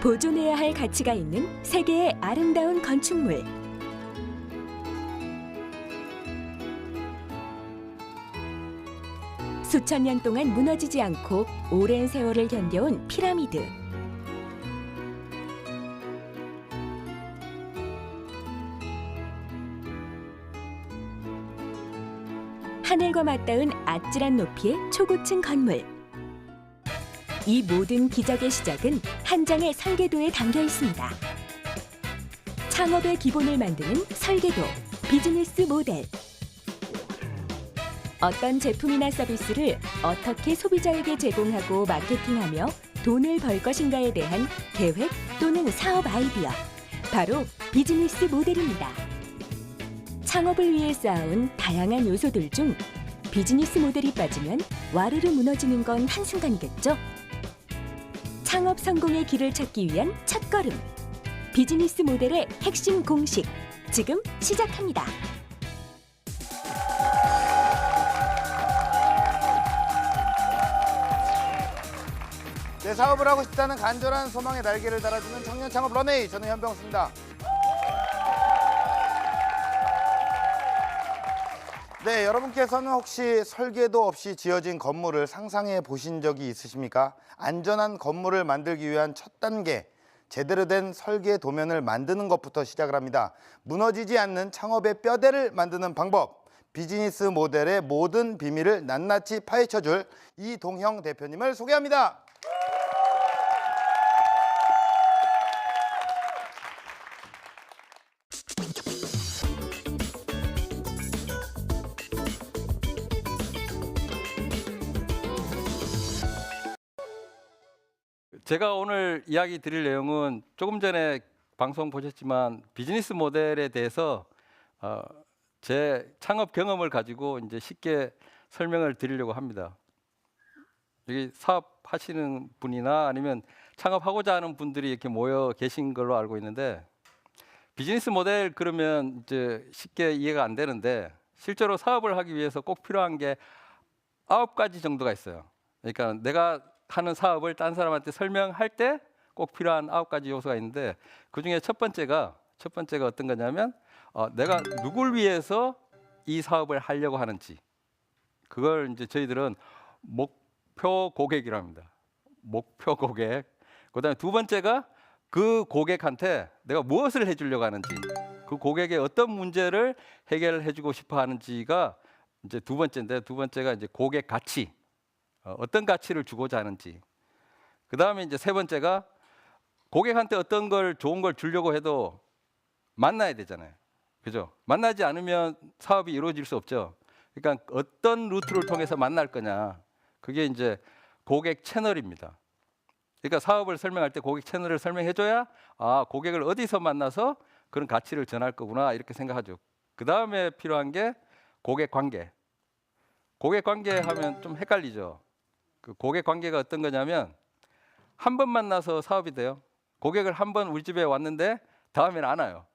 보존해야 할 가치가 있는 세계의 아름다운 건축물. 수천 년 동안 무너지지 않고 오랜 세월을 견뎌온 피라미드. 하늘과 맞닿은 아찔한 높이의 초고층 건물. 이 모든 기적의 시작은 한 장의 설계도에 담겨 있습니다. 창업의 기본을 만드는 설계도, 비즈니스 모델. 어떤 제품이나 서비스를 어떻게 소비자에게 제공하고 마케팅하며 돈을 벌 것인가에 대한 계획 또는 사업 아이디어, 바로 비즈니스 모델입니다. 창업을 위해 쌓아온 다양한 요소들 중 비즈니스 모델이 빠지면 와르르 무너지는 건 한순간이겠죠? 창업 성공의 길을 찾기 위한 첫걸음. 비즈니스 모델의 핵심 공식, 지금 시작합니다. 내 사업을 하고 싶다는 간절한 소망의 날개를 달아주는 청년 창업 런웨이, 저는 현병수입니다. 네, 여러분께서는 혹시 설계도 없이 지어진 건물을 상상해 보신 적이 있으십니까? 안전한 건물을 만들기 위한 첫 단계, 제대로 된 설계 도면을 만드는 것부터 시작을 합니다. 무너지지 않는 창업의 뼈대를 만드는 방법, 비즈니스 모델의 모든 비밀을 낱낱이 파헤쳐줄 이동형 대표님을 소개합니다. 제가 오늘 이야기 드릴 내용은 조금 전에 방송 보셨지만 비즈니스 모델에 대해서 제 창업 경험을 가지고 이제 쉽게 설명을 드리려고 합니다. 여기 사업하시는 분이나 아니면 창업하고자 하는 분들이 이렇게 모여 계신 걸로 알고 있는데, 비즈니스 모델 그러면 이제 쉽게 이해가 안 되는데, 실제로 사업을 하기 위해서 꼭 필요한 게 9가지 정도가 있어요. 그러니까 내가 하는 사업을 딴 사람한테 설명할 때 꼭 필요한 9가지 요소가 있는데, 그중에 첫 번째가 어떤 거냐면 내가 누굴 위해서 이 사업을 하려고 하는지, 그걸 이제 저희들은 목표 고객이라고 합니다. 목표 고객. 그다음에 두 번째가 그 고객한테 내가 무엇을 해주려고 하는지, 그 고객의 어떤 문제를 해결해주고 싶어 하는지가 이제 두 번째인데, 두 번째가 이제 고객 가치, 어떤 가치를 주고자 하는지. 그 다음에 이제 세 번째가 고객한테 어떤 걸 좋은 걸 주려고 해도 만나야 되잖아요. 그죠? 만나지 않으면 사업이 이루어질 수 없죠. 그러니까 어떤 루트를 통해서 만날 거냐. 그게 이제 고객 채널입니다. 그러니까 사업을 설명할 때 고객 채널을 설명해줘야 고객을 어디서 만나서 그런 가치를 전할 거구나 이렇게 생각하죠. 그 다음에 필요한 게 고객 관계. 고객 관계 하면 좀 헷갈리죠. 그 고객 관계가 어떤 거냐면, 한 번 만나서 사업이 돼요. 고객을 한 번 우리 집에 왔는데 다음에는 안 와요.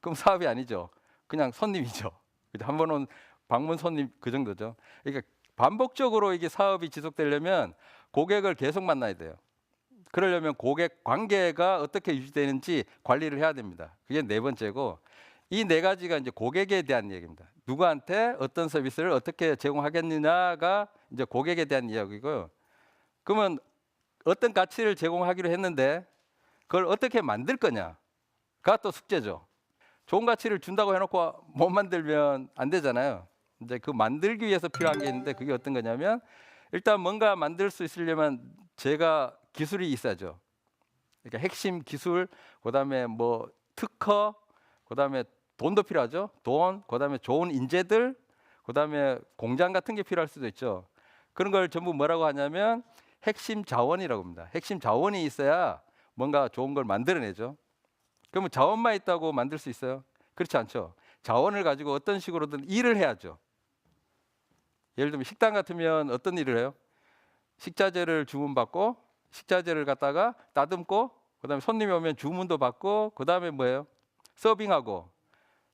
그럼 사업이 아니죠. 그냥 손님이죠. 한 번 온 방문 손님, 그 정도죠. 그러니까 반복적으로 이게 사업이 지속되려면 고객을 계속 만나야 돼요. 그러려면 고객 관계가 어떻게 유지되는지 관리를 해야 됩니다. 그게 네 번째고, 이 네 가지가 이제 고객에 대한 얘기입니다. 누구한테 어떤 서비스를 어떻게 제공하겠느냐가 이제 고객에 대한 이야기고요. 그러면 어떤 가치를 제공하기로 했는데 그걸 어떻게 만들 거냐가 또 숙제죠. 좋은 가치를 준다고 해놓고 못 만들면 안 되잖아요. 이제 그 만들기 위해서 필요한 게 있는데, 그게 어떤 거냐면, 일단 뭔가 만들 수 있으려면 제가 기술이 있어야죠. 그러니까 핵심 기술, 그다음에 뭐 특허, 그다음에 돈도 필요하죠. 돈, 그다음에 좋은 인재들, 그다음에 공장 같은 게 필요할 수도 있죠. 그런 걸 전부 뭐라고 하냐면 핵심 자원이라고 합니다. 핵심 자원이 있어야 뭔가 좋은 걸 만들어내죠. 그러면 자원만 있다고 만들 수 있어요? 그렇지 않죠. 자원을 가지고 어떤 식으로든 일을 해야죠. 예를 들면 식당 같으면 어떤 일을 해요? 식자재를 주문받고, 식자재를 갖다가 다듬고, 그다음에 손님이 오면 주문도 받고, 그다음에 뭐예요? 서빙하고,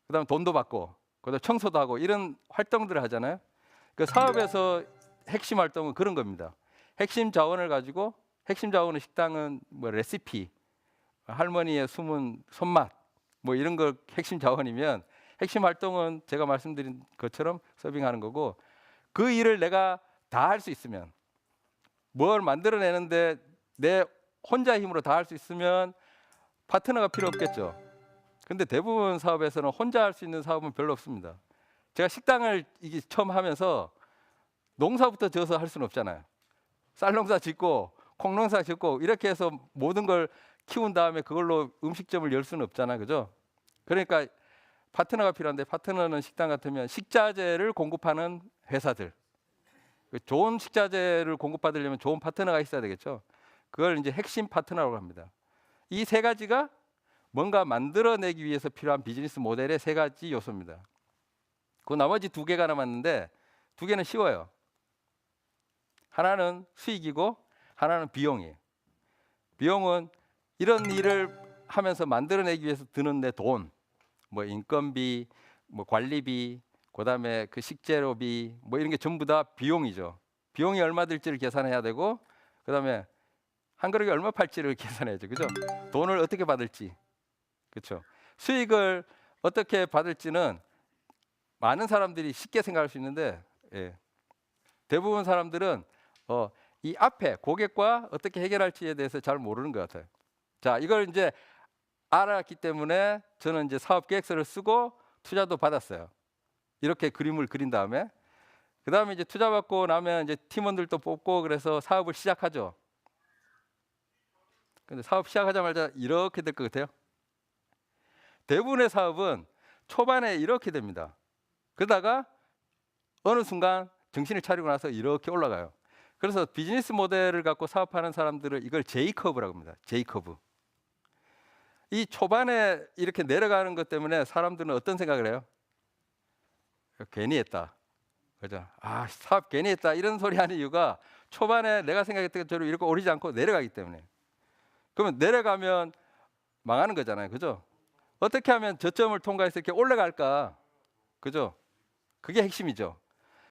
그다음에 돈도 받고, 그다음에 청소도 하고, 이런 활동들을 하잖아요. 그 사업에서 핵심 활동은 그런 겁니다. 핵심 자원을 가지고, 핵심 자원의 식당은 뭐 레시피, 할머니의 숨은 손맛 뭐 이런 거 핵심 자원이면 핵심 활동은 제가 말씀드린 것처럼 서빙하는 거고 그 일을 내가 다 할 수 있으면 뭘 만들어내는데 내 혼자 힘으로 다 할 수 있으면 파트너가 필요 없겠죠. 근데 대부분 사업에서는 혼자 할 수 있는 사업은 별로 없습니다. 제가 식당을 이게 처음 하면서 농사부터 지어서 할 수는 없잖아요. 쌀농사 짓고 콩농사 짓고 이렇게 해서 모든 걸 키운 다음에 그걸로 음식점을 열 수는 없잖아요. 그죠? 그러니까 파트너가 필요한데 파트너는 식당 같으면 식자재를 공급하는 회사들. 좋은 식자재를 공급받으려면 좋은 파트너가 있어야 되겠죠. 그걸 이제 핵심 파트너라고 합니다. 이 세 가지가 뭔가 만들어내기 위해서 필요한 비즈니스 모델의 세 가지 요소입니다. 그 나머지 두 개가 남았는데 두 개는 쉬워요. 하나는 수익이고 하나는 비용이에요. 비용은 이런 일을 하면서 만들어내기 위해서 드는 내 돈, 뭐 인건비, 뭐 관리비, 그다음에 그 식재료비, 뭐 이런 게 전부 다 비용이죠. 비용이 얼마 들지를 계산해야 되고, 그다음에 한 그릇에 얼마 팔지를 계산해야죠. 그죠? 돈을 어떻게 받을지, 그렇죠? 수익을 어떻게 받을지는 많은 사람들이 쉽게 생각할 수 있는데, 대부분 사람들은 이 앞에 고객과 어떻게 해결할지에 대해서 잘 모르는 것 같아요. 자, 이걸 이제 알았기 때문에 저는 이제 사업 계획서를 쓰고 투자도 받았어요. 이렇게 그림을 그린 다음에 그 다음에 이제 투자 받고 나면 이제 팀원들도 뽑고 그래서 사업을 시작하죠. 근데 사업 시작하자마자 이렇게 될 것 같아요. 대부분의 사업은 초반에 이렇게 됩니다. 그러다가 어느 순간 정신을 차리고 나서 이렇게 올라가요. 그래서 비즈니스 모델을 갖고 사업하는 사람들은 이걸 J커브라고 합니다. J커브. 이 초반에 이렇게 내려가는 것 때문에 사람들은 어떤 생각을 해요? 괜히 했다. 그죠? 아, 사업 괜히 했다. 이런 소리 하는 이유가 초반에 내가 생각했던 것처럼 이렇게 오르지 않고 내려가기 때문에. 그러면 내려가면 망하는 거잖아요. 그죠? 어떻게 하면 저점을 통과해서 이렇게 올라갈까? 그죠? 그게 핵심이죠.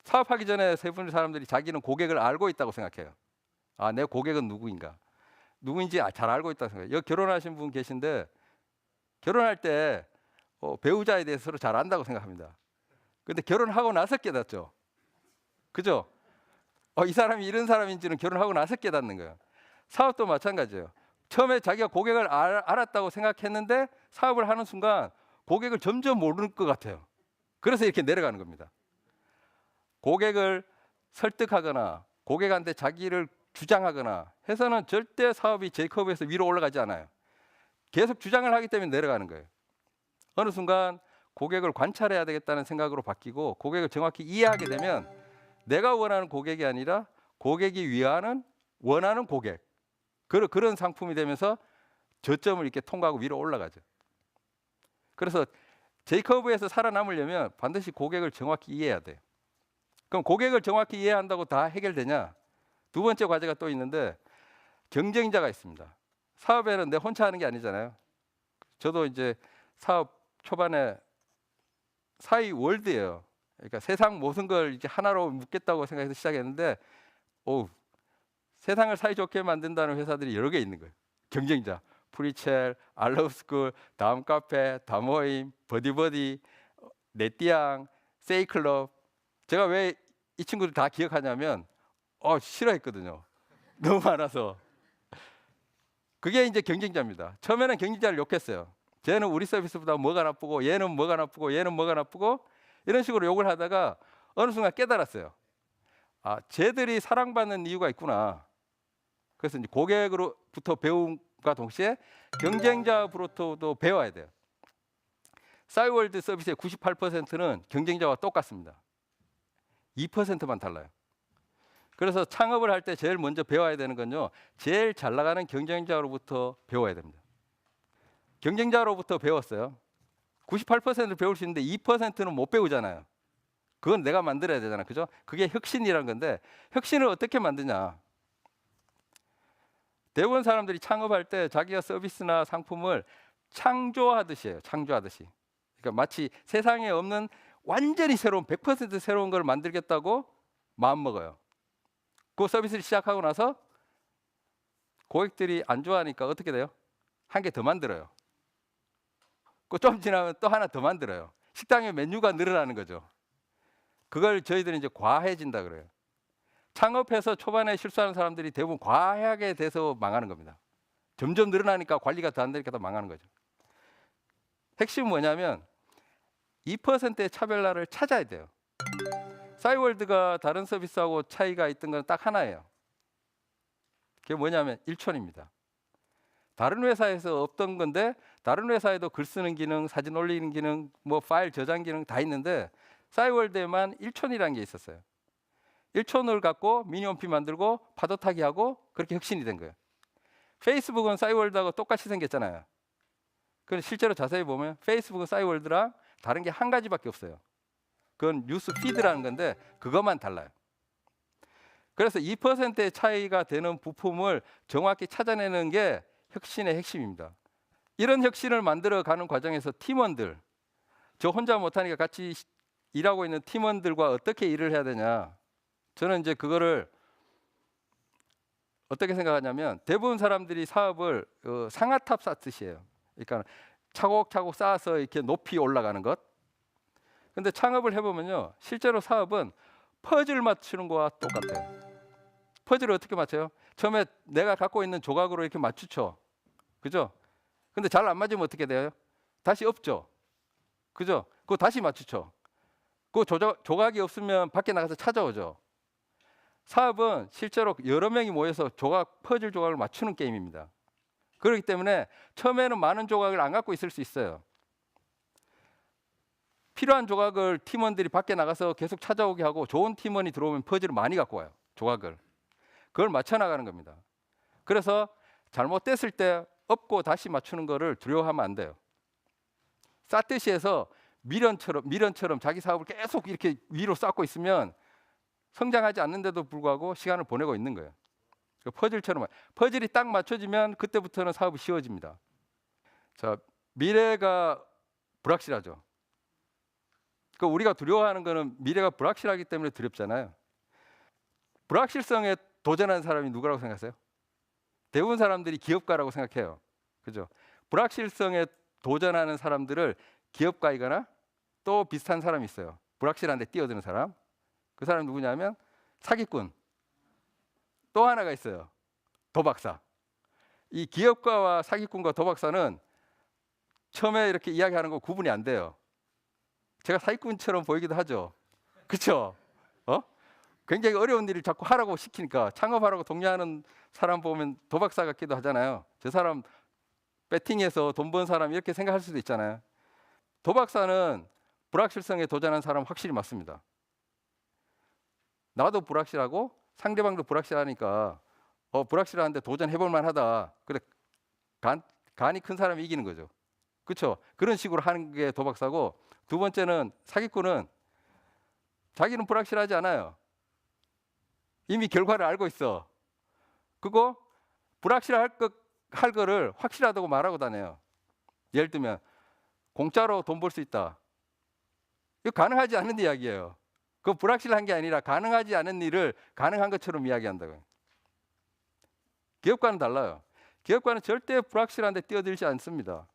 사업하기 전에 세분 사람들이 자기는 고객을 알고 있다고 생각해요. 아, 내 고객은 누구인가? 누구인지 잘 알고 있다고 생각해요. 여기 결혼하신 분 계신데 결혼할 때 배우자에 대해서 서로 잘 안다고 생각합니다. 근데 결혼하고 나서 깨닫죠. 그죠? 이 사람이 이런 사람인지는 결혼하고 나서 깨닫는 거예요. 사업도 마찬가지예요. 처음에 자기가 고객을 알았다고 생각했는데 사업을 하는 순간 고객을 점점 모르는 것 같아요. 그래서 이렇게 내려가는 겁니다. 고객을 설득하거나 고객한테 자기를 주장하거나 해서는 절대 사업이 J커브에서 위로 올라가지 않아요. 계속 주장을 하기 때문에 내려가는 거예요. 어느 순간 고객을 관찰해야 되겠다는 생각으로 바뀌고 고객을 정확히 이해하게 되면 내가 원하는 고객이 아니라 고객이 원하는 고객, 그런 상품이 되면서 저점을 이렇게 통과하고 위로 올라가죠. 그래서 J커브에서 살아남으려면 반드시 고객을 정확히 이해해야 돼요. 그럼 고객을 정확히 이해한다고 다 해결되냐? 두 번째 과제가 또 있는데 경쟁자가 있습니다. 사업에는 내 혼자 하는 게 아니잖아요. 저도 이제 사업 초반에 사이 월드예요. 그러니까 세상 모든 걸 이제 하나로 묶겠다고 생각해서 시작했는데, 세상을 사이좋게 만든다는 회사들이 여러 개 있는 거예요. 경쟁자, 프리첼, 알로스쿨, 다음 카페, 다모임, 버디버디, 네띠양, 세이클럽. 제가 왜 이 친구들 다 기억하냐면 싫어했거든요. 너무 많아서. 그게 이제 경쟁자입니다. 처음에는 경쟁자를 욕했어요. 쟤는 우리 서비스보다 뭐가 나쁘고 얘는 뭐가 나쁘고 얘는 뭐가 나쁘고 이런 식으로 욕을 하다가 어느 순간 깨달았어요. 아, 쟤들이 사랑받는 이유가 있구나. 그래서 이제 고객으로부터 배움과 동시에 경쟁자로부터도 배워야 돼요. 싸이월드 서비스의 98%는 경쟁자와 똑같습니다. 2%만 달라요. 그래서 창업을 할 때 제일 먼저 배워야 되는 건요, 제일 잘 나가는 경쟁자로부터 배워야 됩니다. 경쟁자로부터 배웠어요. 98%를 배울 수 있는데 2%는 못 배우잖아요. 그건 내가 만들어야 되잖아요. 그죠? 그게 혁신이라는 건데 혁신을 어떻게 만드냐? 대부분 사람들이 창업할 때 자기가 서비스나 상품을 창조하듯이 해요. 창조하듯이. 그러니까 마치 세상에 없는 완전히 새로운 100% 새로운 걸 만들겠다고 마음먹어요. 그 서비스를 시작하고 나서 고객들이 안 좋아하니까 어떻게 돼요? 한 개 더 만들어요. 그 좀 지나면 또 하나 더 만들어요. 식당의 메뉴가 늘어나는 거죠. 그걸 저희들이 이제 과해진다 그래요. 창업해서 초반에 실수하는 사람들이 대부분 과하게 돼서 망하는 겁니다. 점점 늘어나니까 관리가 더 안 되니까 더 망하는 거죠. 핵심은 뭐냐면 2%의 차별화를 찾아야 돼요. 싸이월드가 다른 서비스하고 차이가 있던 건 딱 하나예요. 그게 뭐냐면 일촌입니다. 다른 회사에서 없던 건데 다른 회사에도 글 쓰는 기능, 사진 올리는 기능, 뭐 파일 저장 기능 다 있는데 싸이월드에만 일촌이라는 게 있었어요. 일촌을 갖고 미니홈피 만들고 파도 타기 하고 그렇게 혁신이 된 거예요. 페이스북은 싸이월드하고 똑같이 생겼잖아요. 그런데 실제로 자세히 보면 페이스북은 싸이월드랑 다른 게 한 가지밖에 없어요. 그건 뉴스 피드라는 건데 그것만 달라요. 그래서 2%의 차이가 되는 부품을 정확히 찾아내는 게 혁신의 핵심입니다. 이런 혁신을 만들어가는 과정에서 팀원들, 저 혼자 못하니까 같이 일하고 있는 팀원들과 어떻게 일을 해야 되냐. 저는 이제 그거를 어떻게 생각하냐면 대부분 사람들이 사업을 상아탑 쌓듯이에요. 그러니까 차곡차곡 쌓아서 이렇게 높이 올라가는 것. 근데 창업을 해보면요, 실제로 사업은 퍼즐 맞추는 거와 똑같아요. 퍼즐을 어떻게 맞춰요? 처음에 내가 갖고 있는 조각으로 이렇게 맞추죠. 그죠? 근데 잘 안 맞으면 어떻게 돼요? 다시 없죠. 그죠? 그거 다시 맞추죠. 그 조각이 없으면 밖에 나가서 찾아오죠. 사업은 실제로 여러 명이 모여서 퍼즐 조각을 맞추는 게임입니다. 그렇기 때문에 처음에는 많은 조각을 안 갖고 있을 수 있어요. 필요한 조각을 팀원들이 밖에 나가서 계속 찾아오게 하고 좋은 팀원이 들어오면 퍼즐을 많이 갖고 와요. 조각을. 그걸 맞춰 나가는 겁니다. 그래서 잘못됐을 때 없고 다시 맞추는 거를 두려워하면 안 돼요. 쌓듯이 해서 미련처럼 자기 사업을 계속 이렇게 위로 쌓고 있으면 성장하지 않는데도 불구하고 시간을 보내고 있는 거예요. 퍼즐처럼 퍼즐이 딱 맞춰지면 그때부터는 사업이 쉬워집니다. 자, 미래가 불확실하죠. 그 우리가 두려워하는 거는 미래가 불확실하기 때문에 두렵잖아요. 불확실성에 도전하는 사람이 누구라고 생각하세요? 대부분 사람들이 기업가라고 생각해요. 그죠? 불확실성에 도전하는 사람들을 기업가이거나 또 비슷한 사람이 있어요. 불확실한 데 뛰어드는 사람. 그 사람이 누구냐면 사기꾼. 또 하나가 있어요. 도박사. 이 기업가와 사기꾼과 도박사는 처음에 이렇게 이야기하는 거 구분이 안 돼요. 제가 사기꾼처럼 보이기도 하죠. 그렇죠? 굉장히 어려운 일을 자꾸 하라고 시키니까 창업하라고 독려하는 사람 보면 도박사 같기도 하잖아요. 저 사람 배팅해서 돈 번 사람 이렇게 생각할 수도 있잖아요. 도박사는 불확실성에 도전하는 사람 확실히 맞습니다. 나도 불확실하고 상대방도 불확실하니까 불확실한데 도전해볼 만하다. 그래 간이 큰 사람이 이기는 거죠. 그렇죠? 그런 식으로 하는 게 도박사고, 두 번째는 사기꾼은 자기는 불확실하지 않아요. 이미 결과를 알고 있어. 그거 불확실할 거를 확실하다고 말하고 다녀요. 예를 들면 공짜로 돈 벌 수 있다. 이거 가능하지 않은 이야기예요. 그거 불확실한 게 아니라 가능하지 않은 일을 가능한 것처럼 이야기한다고요. 기업가는 달라요. 기업가는 절대 불확실한 데 뛰어들지 않습니다.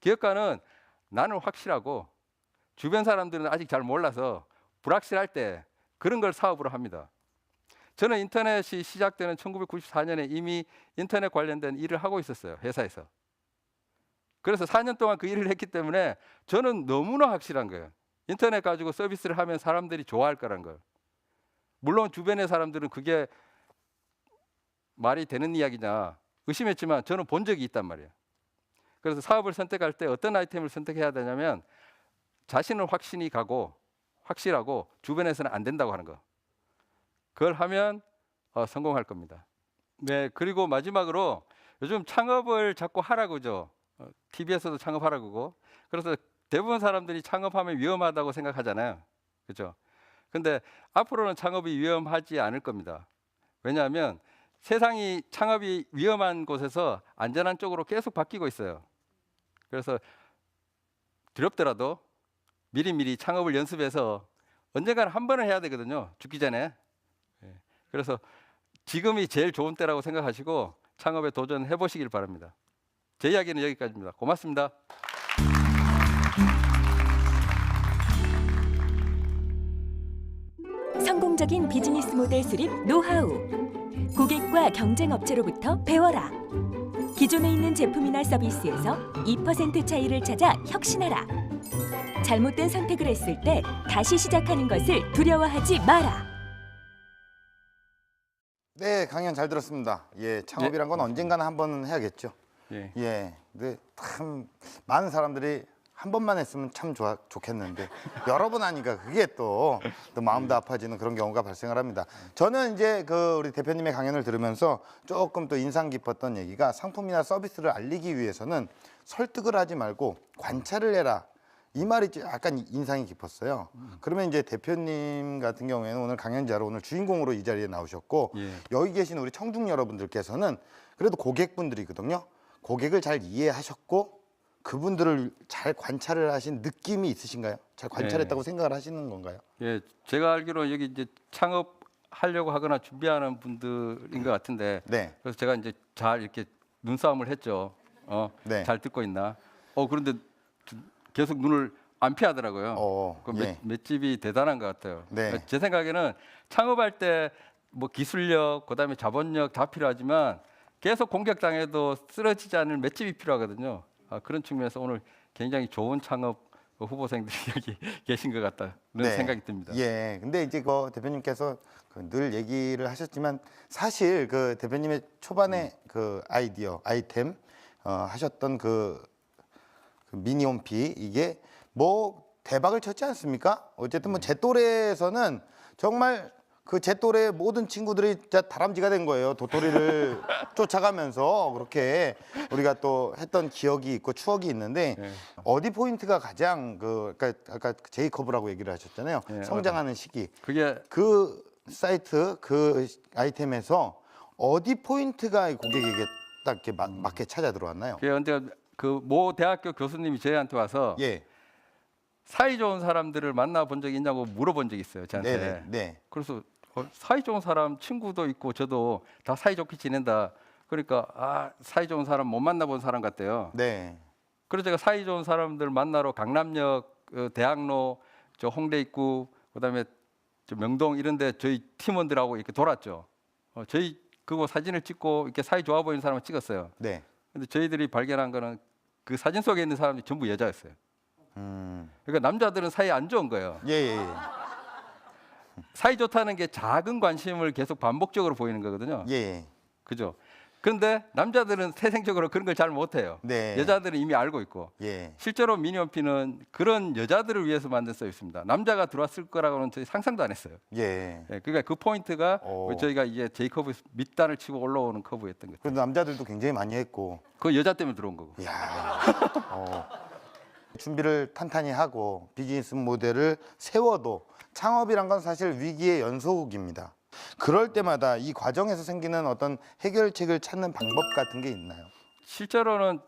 기업가는 나는 확실하고 주변 사람들은 아직 잘 몰라서 불확실할 때 그런 걸 사업으로 합니다. 저는 인터넷이 시작되는 1994년에 이미 인터넷 관련된 일을 하고 있었어요. 회사에서. 그래서 4년 동안 그 일을 했기 때문에 저는 너무나 확실한 거예요. 인터넷 가지고 서비스를 하면 사람들이 좋아할 거란 걸. 물론 주변의 사람들은 그게 말이 되는 이야기냐 의심했지만 저는 본 적이 있단 말이에요. 그래서 사업을 선택할 때 어떤 아이템을 선택해야 되냐면 자신은 확실하고 주변에서는 안 된다고 하는 거. 그걸 하면 성공할 겁니다. 네, 그리고 마지막으로 요즘 창업을 자꾸 하라고 그러죠. TV에서도 창업하라고 그러고. 그래서 대부분 사람들이 창업하면 위험하다고 생각하잖아요. 그렇죠? 근데 앞으로는 창업이 위험하지 않을 겁니다. 왜냐하면 세상이 창업이 위험한 곳에서 안전한 쪽으로 계속 바뀌고 있어요. 그래서 두렵더라도 미리미리 창업을 연습해서 언젠가는 한 번은 해야 되거든요. 죽기 전에. 그래서 지금이 제일 좋은 때라고 생각하시고 창업에 도전해 보시길 바랍니다. 제 이야기는 여기까지입니다. 고맙습니다. 성공적인 비즈니스 모델 수립 노하우. 고객과 경쟁 업체로부터 배워라. 기존에 있는 제품이나 서비스에서 2% 차이를 찾아 혁신하라. 잘못된 선택을 했을 때 다시 시작하는 것을 두려워하지 마라. 네, 강연 잘 들었습니다. 예, 창업이란 건 언젠가는 한 번은 해야겠죠. 예. 예, 근데 참 많은 사람들이 한 번만 했으면 참 좋겠는데 여러 번 하니까 그게 또 마음도 아파지는 그런 경우가 발생을 합니다. 저는 이제 우리 대표님의 강연을 들으면서 조금 또 인상 깊었던 얘기가 상품이나 서비스를 알리기 위해서는 설득을 하지 말고 관찰을 해라. 이 말이 약간 인상이 깊었어요. 그러면 이제 대표님 같은 경우에는 오늘 강연자로 오늘 주인공으로 이 자리에 나오셨고 예. 여기 계신 우리 청중 여러분들께서는 그래도 고객분들이거든요. 고객을 잘 이해하셨고 그분들을 잘 관찰을 하신 느낌이 있으신가요? 잘 관찰했다고 생각을 하시는 건가요? 예, 제가 알기로 여기 이제 창업하려고 하거나 준비하는 분들인 것 같은데 네. 그래서 제가 이제 잘 이렇게 눈싸움을 했죠. 네. 잘 듣고 있나? 그런데 계속 눈을 안 피하더라고요. 그 예. 맷집이 대단한 것 같아요. 네. 그러니까 제 생각에는 창업할 때 뭐 기술력, 그다음에 자본력 다 필요하지만 계속 공격당해도 쓰러지지 않을 맷집이 필요하거든요. 그런 측면에서 오늘 굉장히 좋은 창업 후보생들이 여기 계신 것 같다는 네. 생각이 듭니다. 예. 근데 이제 대표님께서 늘 얘기를 하셨지만 사실 대표님의 초반에 아이템 하셨던 그 미니홈피 이게 뭐 대박을 쳤지 않습니까? 어쨌든 뭐 제 또래에서는 정말 제 또래 모든 친구들이 진짜 다람쥐가 된 거예요. 도토리를 쫓아가면서 그렇게 우리가 또 했던 기억이 있고 추억이 있는데 네. 어디 포인트가 가장 아까 제이커브라고 얘기를 하셨잖아요. 네, 성장하는 시기. 그게 그 사이트 그 아이템에서 어디 포인트가 고객에게 딱 이렇게 맞게 찾아 들어왔나요? 언제 모 대학교 교수님이 저희한테 와서 예. 사이 좋은 사람들을 만나본 적이 있냐고 물어본 적이 있어요. 저한테. 네네. 네. 그래서 사이 좋은 사람 친구도 있고 저도 다 사이 좋게 지낸다. 그러니까 사이 좋은 사람 못 만나본 사람 같대요. 네. 그래서 제가 사이 좋은 사람들 만나러 강남역, 대학로, 저 홍대 입구, 그다음에 저 명동 이런데 저희 팀원들하고 이렇게 돌았죠. 저희 그거 사진을 찍고 이렇게 사이 좋아 보이는 사람을 찍었어요. 네. 근데 저희들이 발견한 거는 그 사진 속에 있는 사람들이 전부 여자였어요. 음. 그러니까 남자들은 사이 안 좋은 거예요. 예, 예, 예. 사이 좋다는 게 작은 관심을 계속 반복적으로 보이는 거거든요. 예. 그죠? 그런데 남자들은 태생적으로 그런 걸 잘 못해요. 네. 여자들은 이미 알고 있고. 예. 실제로 미니홈피는 그런 여자들을 위해서 만든 서비스입니다. 남자가 들어왔을 거라고는 저희 상상도 안 했어요. 예. 그러니까 그 포인트가 오. 저희가 이제 제이커브 밑단을 치고 올라오는 커브였던 거죠. 그래도 남자들도 굉장히 많이 했고. 그 여자 때문에 들어온 거고. 이야. 준비를 탄탄히 하고 비즈니스 모델을 세워도 창업이란 건 사실 위기의 연속입니다. 그럴 때마다 이 과정에서 생기는 어떤 해결책을 찾는 방법 같은 게 있나요? 실제로는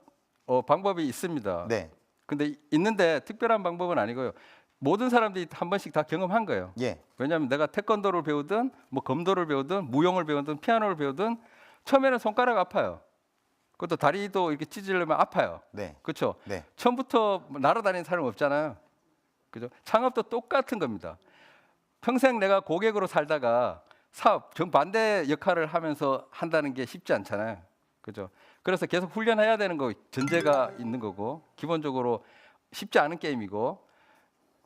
방법이 있습니다. 네. 근데 있는데 특별한 방법은 아니고요. 모든 사람들이 한 번씩 다 경험한 거예요. 예. 왜냐하면 내가 태권도를 배우든 뭐 검도를 배우든 무용을 배우든 피아노를 배우든 처음에는 손가락 아파요. 그것도 다리도 이렇게 찢으려면 아파요. 네. 그렇죠? 네. 처음부터 날아다니는 사람 없잖아요. 그죠? 창업도 똑같은 겁니다. 평생 내가 고객으로 살다가 사업 정반대 역할을 하면서 한다는 게 쉽지 않잖아요. 그죠? 그래서 계속 훈련해야 되는 거 전제가 있는 거고 기본적으로 쉽지 않은 게임이고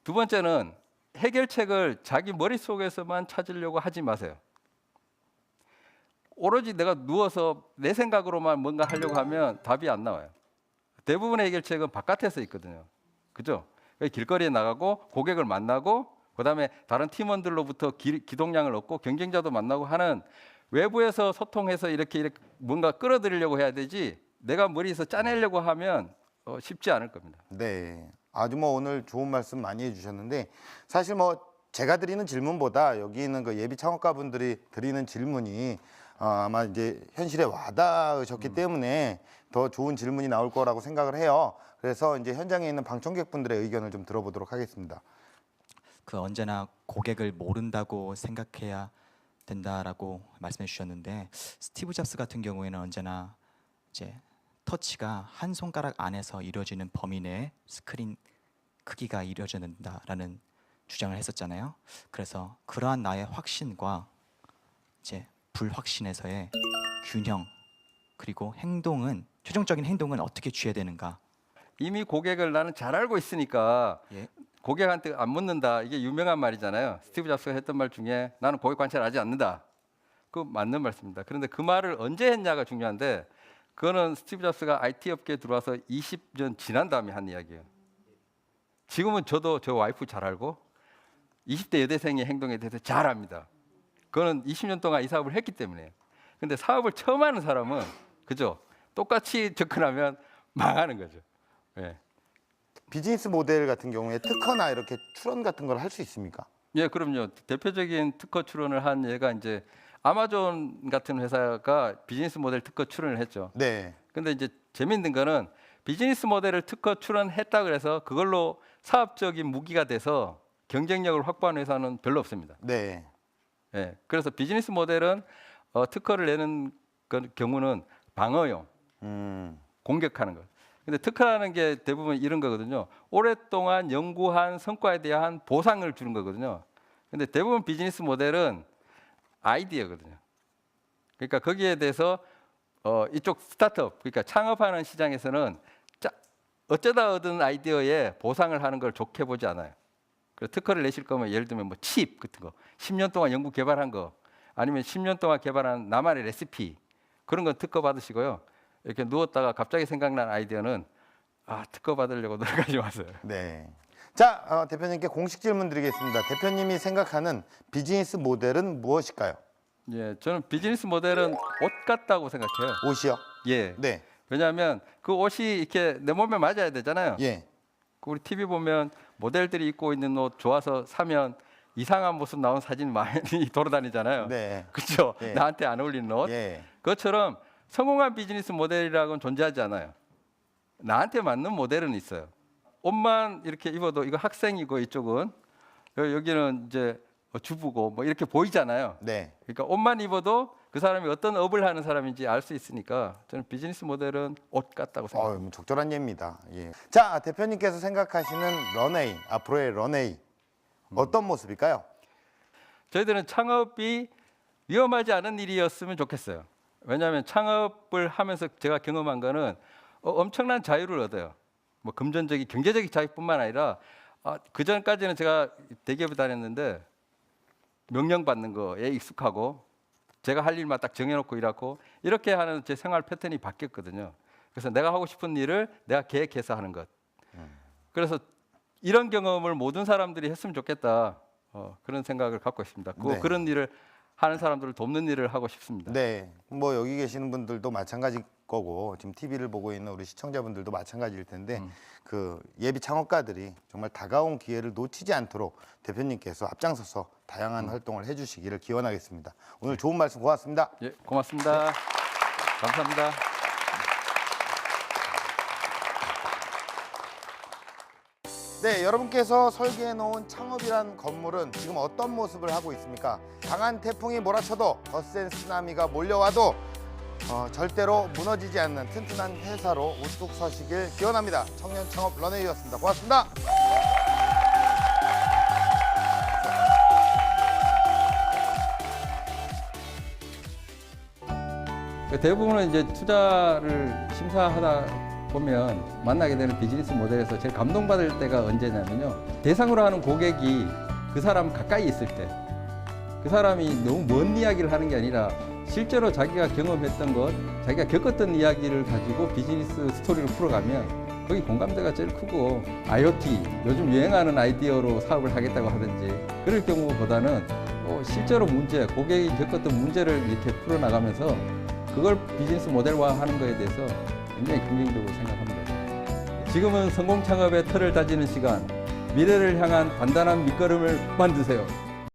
두 번째는 해결책을 자기 머릿속에서만 찾으려고 하지 마세요. 오로지 내가 누워서 내 생각으로만 뭔가 하려고 하면 답이 안 나와요. 대부분의 해결책은 바깥에서 있거든요. 그죠? 길거리에 나가고 고객을 만나고 그다음에 다른 팀원들로부터 기동량을 얻고 경쟁자도 만나고 하는 외부에서 소통해서 이렇게 뭔가 끌어들이려고 해야 되지 내가 머리에서 짜내려고 하면 쉽지 않을 겁니다. 네. 아주 오늘 좋은 말씀 많이 해주셨는데 사실 제가 드리는 질문보다 여기 있는 예비 창업가분들이 드리는 질문이 아마 이제 현실에 와닿으셨기 때문에 더 좋은 질문이 나올 거라고 생각을 해요. 그래서 이제 현장에 있는 방청객분들의 의견을 좀 들어보도록 하겠습니다. 언제나 고객을 모른다고 생각해야 된다라고 말씀해 주셨는데 스티브 잡스 같은 경우에는 언제나 이제 터치가 한 손가락 안에서 이루어지는 범위 내에 스크린 크기가 이루어진다라는 주장을 했었잖아요. 그래서 그러한 나의 확신과 이제 불확신에서의 균형 그리고 행동은 최종적인 행동은 어떻게 취해야 되는가? 이미 고객을 나는 잘 알고 있으니까 예. 고객한테 안 묻는다. 이게 유명한 말이잖아요. 스티브 잡스가 했던 말 중에 나는 고객 관찰하지 않는다. 그 맞는 말씀입니다. 그런데 그 말을 언제 했냐가 중요한데 그거는 스티브 잡스가 IT 업계에 들어와서 20년 지난 다음에 한 이야기예요. 지금은 저도 저 와이프 잘 알고 20대 여대생의 행동에 대해서 잘 압니다. 그거는 20년 동안 이 사업을 했기 때문에. 근데 사업을 처음 하는 사람은 그죠? 똑같이 접근하면 망하는 거죠. 예. 비즈니스 모델 같은 경우에 특허나 이렇게 출원 같은 걸 할 수 있습니까? 예, 그럼요. 대표적인 특허 출원을 한 예가 이제 아마존 같은 회사가 비즈니스 모델 특허 출원을 했죠. 네. 근데 이제 재밌는 거는 비즈니스 모델을 특허 출원했다 그래서 그걸로 사업적인 무기가 돼서 경쟁력을 확보하는 회사는 별로 없습니다. 네. 예, 그래서 비즈니스 모델은 특허를 내는 경우는 방어용, 공격하는 것. 근데 특허라는 게 대부분 이런 거거든요. 오랫동안 연구한 성과에 대한 보상을 주는 거거든요. 근데 대부분 비즈니스 모델은 아이디어거든요. 그러니까 거기에 대해서 이쪽 스타트업, 그러니까 창업하는 시장에서는 어쩌다 얻은 아이디어에 보상을 하는 걸 좋게 보지 않아요. 그래서 특허를 내실 거면 예를 들면 뭐 칩 같은 거, 10년 동안 연구 개발한 거, 아니면 10년 동안 개발한 나만의 레시피 그런 건 특허 받으시고요. 이렇게 누웠다가 갑자기 생각난 아이디어는 특허 받으려고 노력하지 마세요. 네. 자, 대표님께 공식 질문 드리겠습니다. 대표님이 생각하는 비즈니스 모델은 무엇일까요? 예, 저는 비즈니스 모델은 옷 같다고 생각해요. 옷이요? 예. 네. 왜냐하면 그 옷이 이렇게 내 몸에 맞아야 되잖아요. 예. 우리 TV 보면 모델들이 입고 있는 옷 좋아서 사면 이상한 모습 나온 사진 많이 돌아다니잖아요. 네. 그렇죠? 예. 나한테 안 어울리는 옷. 예. 그것처럼 성공한 비즈니스 모델이라고는 존재하지 않아요. 나한테 맞는 모델은 있어요. 옷만 이렇게 입어도 이거 학생이고 이쪽은 여기는 이제 주부고 뭐 이렇게 보이잖아요. 네. 그러니까 옷만 입어도 그 사람이 어떤 업을 하는 사람인지 알 수 있으니까 저는 비즈니스 모델은 옷 같다고 생각합니다. 뭐 적절한 예입니다. 예. 자, 대표님께서 생각하시는 런웨이, 앞으로의 런웨이 어떤 모습일까요? 저희들은 창업이 위험하지 않은 일이었으면 좋겠어요. 왜냐하면 창업을 하면서 제가 경험한 거는 엄청난 자유를 얻어요. 뭐 금전적인 경제적인 자유뿐만 아니라 그 전까지는 제가 대기업에 다녔는데 명령 받는 거에 익숙하고 제가 할 일만 딱 정해놓고 일하고 이렇게 하는 제 생활 패턴이 바뀌었거든요. 그래서 내가 하고 싶은 일을 내가 계획해서 하는 것. 그래서 이런 경험을 모든 사람들이 했으면 좋겠다. 그런 생각을 갖고 있습니다. 네. 그런 일을 하는 사람들을 돕는 일을 하고 싶습니다. 네. 뭐 여기 계시는 분들도 마찬가지일 거고 지금 TV를 보고 있는 우리 시청자분들도 마찬가지일 텐데 그 예비 창업가들이 정말 다가온 기회를 놓치지 않도록 대표님께서 앞장서서 다양한 활동을 해주시기를 기원하겠습니다. 오늘 좋은 말씀 고맙습니다. 예, 고맙습니다. 감사합니다. 네, 여러분께서 설계해 놓은 창업이란 건물은 지금 어떤 모습을 하고 있습니까? 강한 태풍이 몰아쳐도 거센 쓰나미가 몰려와도 절대로 무너지지 않는 튼튼한 회사로 우뚝 서시길 기원합니다. 청년 창업 런웨이였습니다. 고맙습니다. 대부분은 이제 투자를 심사하다 보면 만나게 되는 비즈니스 모델에서 제일 감동받을 때가 언제냐면요. 대상으로 하는 고객이 그 사람 가까이 있을 때 그 사람이 너무 먼 이야기를 하는 게 아니라 실제로 자기가 경험했던 것, 자기가 겪었던 이야기를 가지고 비즈니스 스토리를 풀어가면 거기 공감대가 제일 크고 IoT, 요즘 유행하는 아이디어로 사업을 하겠다고 하든지 그럴 경우보다는 실제로 문제, 고객이 겪었던 문제를 이렇게 풀어나가면서 그걸 비즈니스 모델화하는 것에 대해서 굉장히 긍정적으로 생각합니다. 지금은 성공 창업의 틀을 다지는 시간, 미래를 향한 단단한 밑거름을 만드세요.